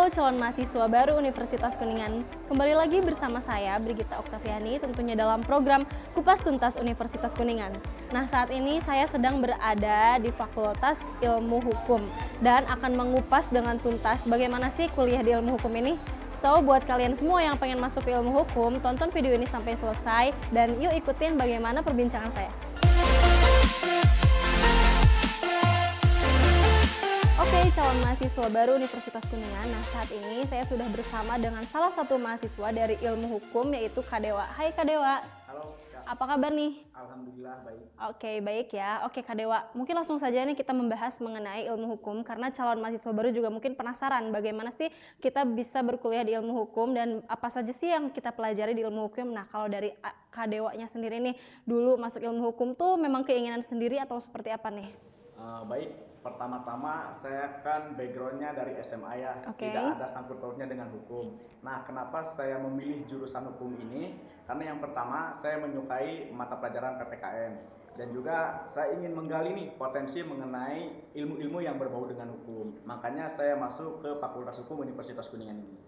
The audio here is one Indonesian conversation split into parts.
Halo calon mahasiswa baru Universitas Kuningan. Kembali lagi bersama saya, Brigita Oktaviani, tentunya dalam program Kupas Tuntas Universitas Kuningan. Nah, saat ini saya sedang berada di Fakultas Ilmu Hukum dan akan mengupas dengan tuntas bagaimana sih kuliah di ilmu hukum ini. So, buat kalian semua yang pengen masuk ke ilmu hukum, tonton video ini sampai selesai dan yuk ikutin bagaimana perbincangan saya. Oke, calon mahasiswa baru Universitas Kuningan. Nah, saat ini saya sudah bersama dengan salah satu mahasiswa dari ilmu hukum, yaitu Kak Dewa. Hai Kak Dewa. Halo Kak. Apa kabar nih? Alhamdulillah baik. Oke, baik ya. Oke Kak Dewa, mungkin langsung saja nih kita membahas mengenai ilmu hukum, karena calon mahasiswa baru juga mungkin penasaran bagaimana sih kita bisa berkuliah di ilmu hukum dan apa saja sih yang kita pelajari di ilmu hukum. Nah, kalau dari Kak Dewanya sendiri nih, dulu masuk ilmu hukum tuh memang keinginan sendiri atau seperti apa nih? Baik. Pertama-tama saya kan backgroundnya dari SMA ya, tidak ada sangkut pautnya dengan hukum. Nah, kenapa saya memilih jurusan hukum ini? Karena yang pertama saya menyukai mata pelajaran PPKN dan juga saya ingin menggali nih potensi mengenai ilmu-ilmu yang berbau dengan hukum. Makanya saya masuk ke Fakultas Hukum Universitas Kuningan ini.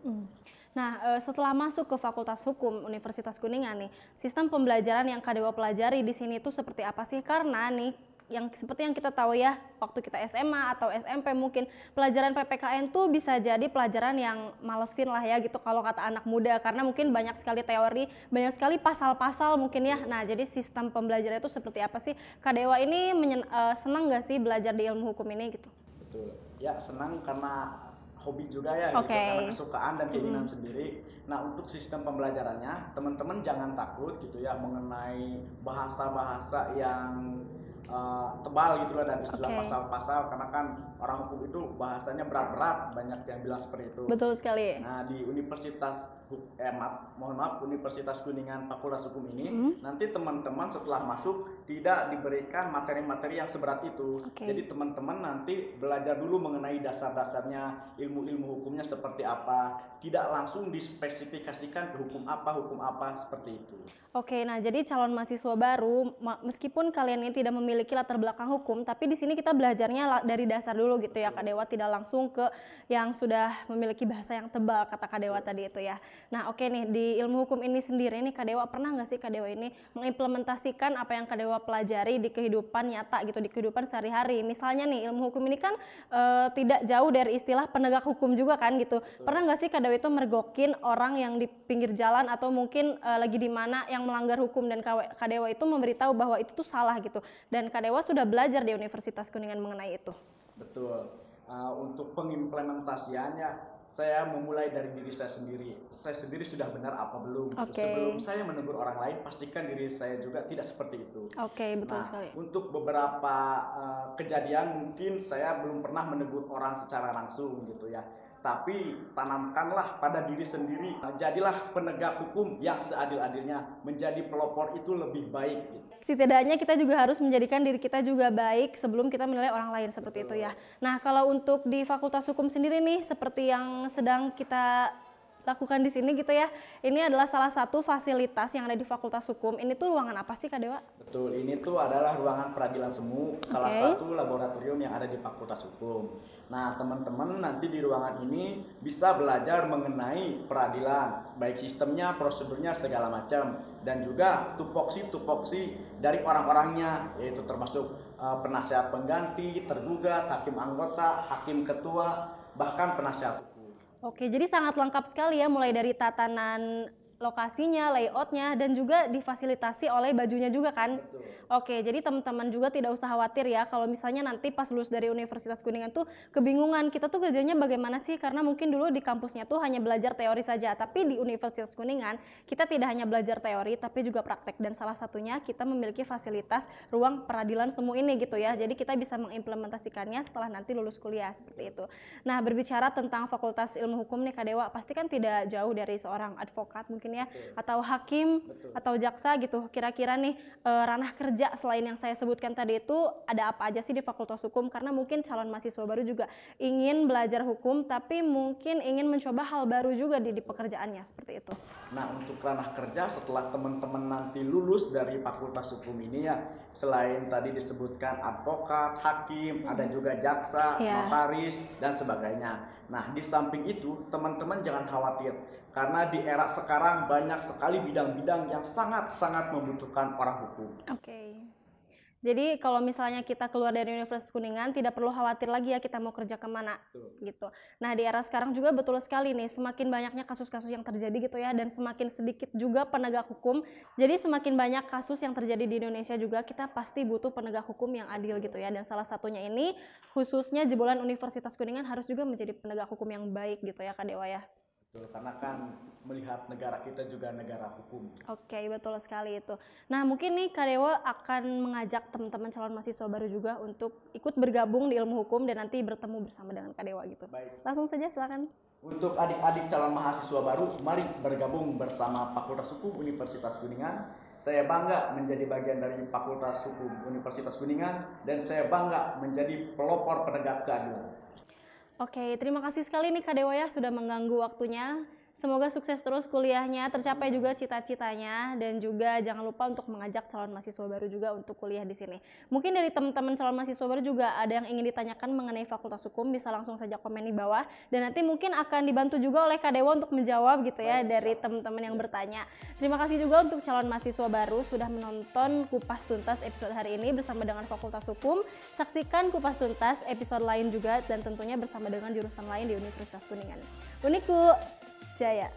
Nah, setelah masuk ke Fakultas Hukum Universitas Kuningan nih, sistem pembelajaran yang Kak Dewa pelajari di sini tuh seperti apa sih? Karena nih, seperti yang kita tahu ya, waktu kita SMA atau SMP mungkin pelajaran PPKN tuh bisa jadi pelajaran yang malesin lah ya gitu kalau kata anak muda, karena mungkin banyak sekali teori, banyak sekali pasal-pasal mungkin ya. Nah, jadi sistem pembelajaran itu seperti apa sih? Kak Dewa ini senang nggak sih belajar di ilmu hukum ini gitu? Betul. Ya, senang karena hobi juga ya, gitu, karena kesukaan dan keinginan sendiri. Nah, untuk sistem pembelajarannya, teman-teman jangan takut gitu ya mengenai bahasa-bahasa yang tebal gitu lah dan istilah pasal-pasal, karena kan orang hukum itu bahasanya berat-berat, banyak yang bilang seperti itu. Betul sekali. Nah, di Universitas Universitas Kuningan Fakultas Hukum ini nanti teman-teman setelah masuk tidak diberikan materi-materi yang seberat itu. Jadi teman-teman nanti belajar dulu mengenai dasar-dasarnya, ilmu-ilmu hukumnya seperti apa, tidak langsung dispesifikasikan ke hukum apa seperti itu. Oke, nah jadi calon mahasiswa baru, meskipun kalian ini tidak memiliki latar belakang hukum, tapi di sini kita belajarnya dari dasar dulu gitu ya Kak Dewa, tidak langsung ke yang sudah memiliki bahasa yang tebal kata Kak Dewa tadi itu ya. Nah, oke nih, di ilmu hukum ini sendiri nih Kak Dewa, pernah nggak sih Kak Dewa ini mengimplementasikan apa yang Kak Dewa pelajari di kehidupan nyata gitu, di kehidupan sehari-hari? Misalnya nih, ilmu hukum ini kan tidak jauh dari istilah penegak hukum juga kan gitu. Pernah nggak sih Kak Dewa itu mergokin orang yang di pinggir jalan atau mungkin lagi di mana yang melanggar hukum dan Kak Dewa itu memberitahu bahwa itu tuh salah gitu, dan Kak Dewa sudah belajar di Universitas Kuningan mengenai itu? Betul. Untuk pengimplementasiannya, saya memulai dari diri saya sendiri. Saya sendiri sudah benar apa belum? Sebelum saya menegur orang lain, pastikan diri saya juga tidak seperti itu. Betul sekali. Untuk beberapa kejadian mungkin saya belum pernah menegur orang secara langsung gitu ya. Tapi tanamkanlah pada diri sendiri, jadilah penegak hukum yang seadil-adilnya, menjadi pelopor itu lebih baik gitu. Setidaknya kita juga harus menjadikan diri kita juga baik sebelum kita menilai orang lain, seperti itu ya. Nah, kalau untuk di Fakultas Hukum sendiri nih, seperti yang sedang kita lakukan di sini gitu ya, ini adalah salah satu fasilitas yang ada di Fakultas Hukum. Ini tuh ruangan apa sih Kak Dewa? Betul, ini tuh adalah ruangan peradilan semu, salah satu laboratorium yang ada di Fakultas Hukum. Nah, teman-teman nanti di ruangan ini bisa belajar mengenai peradilan, baik sistemnya, prosedurnya, segala macam, dan juga tupoksi dari orang-orangnya, yaitu termasuk penasihat pengganti, tergugat, hakim anggota, hakim ketua, bahkan penasihat hukum. Oke, jadi sangat lengkap sekali ya, mulai dari tatanan lokasinya, layoutnya, dan juga difasilitasi oleh bajunya juga kan? Betul. Oke, jadi teman-teman juga tidak usah khawatir ya kalau misalnya nanti pas lulus dari Universitas Kuningan tuh kebingungan, kita tuh kerjanya bagaimana sih? Karena mungkin dulu di kampusnya tuh hanya belajar teori saja, tapi di Universitas Kuningan kita tidak hanya belajar teori tapi juga praktek, dan salah satunya kita memiliki fasilitas ruang peradilan semu ini gitu ya. Jadi kita bisa mengimplementasikannya setelah nanti lulus kuliah seperti itu. Nah, berbicara tentang Fakultas Ilmu Hukum nih Kak Dewa, pasti kan tidak jauh dari seorang advokat mungkin ya, atau hakim, atau jaksa gitu. Kira-kira nih ranah kerja selain yang saya sebutkan tadi itu ada apa aja sih di Fakultas Hukum? Karena mungkin calon mahasiswa baru juga ingin belajar hukum tapi mungkin ingin mencoba hal baru juga di pekerjaannya, seperti itu. Nah, untuk ranah kerja setelah teman-teman nanti lulus dari Fakultas Hukum ini ya, selain tadi disebutkan advokat, hakim, ada juga jaksa, notaris, dan sebagainya. Nah, di samping itu teman-teman jangan khawatir, karena di era sekarang banyak sekali bidang-bidang yang sangat-sangat membutuhkan orang hukum. Oke. Jadi kalau misalnya kita keluar dari Universitas Kuningan, tidak perlu khawatir lagi ya kita mau kerja kemana, gitu. Nah di era sekarang juga betul sekali nih, semakin banyaknya kasus-kasus yang terjadi gitu ya, dan semakin sedikit juga penegak hukum. Jadi semakin banyak kasus yang terjadi di Indonesia juga, kita pasti butuh penegak hukum yang adil gitu ya. Dan salah satunya ini, khususnya jebolan Universitas Kuningan harus juga menjadi penegak hukum yang baik gitu ya Kak Dewa ya. Betul, karena kan melihat negara kita juga negara hukum. Oke, betul sekali itu. Nah, mungkin nih Kak Dewa akan mengajak teman-teman calon mahasiswa baru juga untuk ikut bergabung di ilmu hukum dan nanti bertemu bersama dengan Kak Dewa gitu. Baik. Langsung saja silakan. Untuk adik-adik calon mahasiswa baru, mari bergabung bersama Fakultas Hukum Universitas Kuningan. Saya bangga menjadi bagian dari Fakultas Hukum Universitas Kuningan dan saya bangga menjadi pelopor penegak keadilan. Oke, terima kasih sekali nih Kak Dewa ya sudah mengganggu waktunya. Semoga sukses terus kuliahnya, tercapai juga cita-citanya, dan juga jangan lupa untuk mengajak calon mahasiswa baru juga untuk kuliah di sini. Mungkin dari teman-teman calon mahasiswa baru juga ada yang ingin ditanyakan mengenai Fakultas Hukum, bisa langsung saja komen di bawah, dan nanti mungkin akan dibantu juga oleh Kak Dewa untuk menjawab gitu ya dari teman-teman yang bertanya. Terima kasih juga untuk calon mahasiswa baru sudah menonton Kupas Tuntas episode hari ini bersama dengan Fakultas Hukum. Saksikan Kupas Tuntas episode lain juga dan tentunya bersama dengan jurusan lain di Universitas Kuningan. Uniku Jaya.